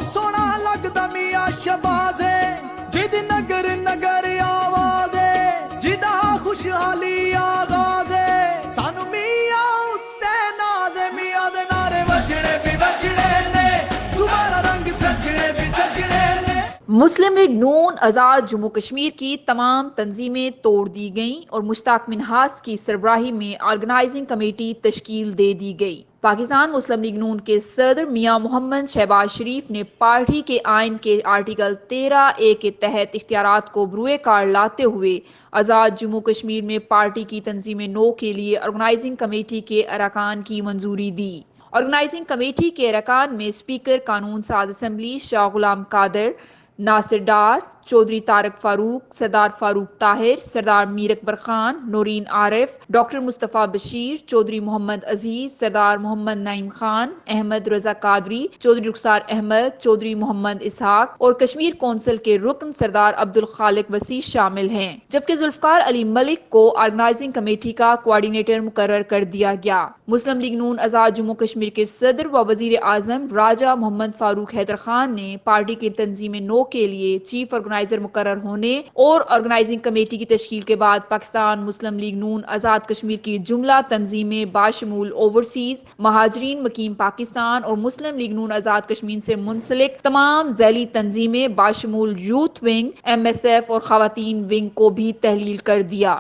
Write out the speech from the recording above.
سونا لگدا میاں شہباز جد نگر نگر آواز جدا خوشحالی آغاز سانو میاں اتے ناز میاں دے نعرے وجنے بھی وجنے نے دوبارہ رنگ سجنے بھی سجنے نے۔ مسلم لیگ نون آزاد جموں کشمیر کی تمام تنظیمیں توڑ دی گئیں اور مشتاق منہاس کی سربراہی میں آرگنائزنگ کمیٹی تشکیل دے دی گئی۔ پاکستان مسلم لیگ نون کے صدر میاں محمد شہباز شریف نے پارٹی کے آئین کے آرٹیکل 13A کے تحت اختیارات کو بروئے کار لاتے ہوئے آزاد جموں کشمیر میں پارٹی کی تنظیم نو کے لیے آرگنائزنگ کمیٹی کے ارکان کی منظوری دی۔ آرگنائزنگ کمیٹی کے ارکان میں اسپیکر قانون ساز اسمبلی شاہ غلام قادر، ناصر ڈار، چودھری طارق فاروق، سردار فاروق طاہر، سردار میر اکبر خان، نورین عارف، ڈاکٹر مصطفیٰ بشیر، چودھری محمد عزیز، سردار محمد نعیم خان، احمد رضا قادری، چودھری رخسار احمد، چودھری محمد اسحاق اور کشمیر کونسل کے رکن سردار عبدالخالق وسیع شامل ہیں، جبکہ ذوالفقار علی ملک کو آرگنائزنگ کمیٹی کا کوآرڈینیٹر مقرر کر دیا گیا۔ مسلم لیگ نون آزاد جموں کشمیر کے صدر و وزیر اعظم راجہ محمد فاروق حیدر خان نے پارٹی کی تنظیم نو کے لیے چیف آرگنائزر مقرر ہونے اور آرگنائزنگ کمیٹی کی تشکیل کے بعد پاکستان مسلم لیگ نون آزاد کشمیر کی جملہ تنظیمیں باشمول اوورسیز مہاجرین مقیم پاکستان اور مسلم لیگ نون آزاد کشمیر سے منسلک تمام ذیلی تنظیمیں باشمول یوتھ ونگ، MSF اور خواتین ونگ کو بھی تحلیل کر دیا۔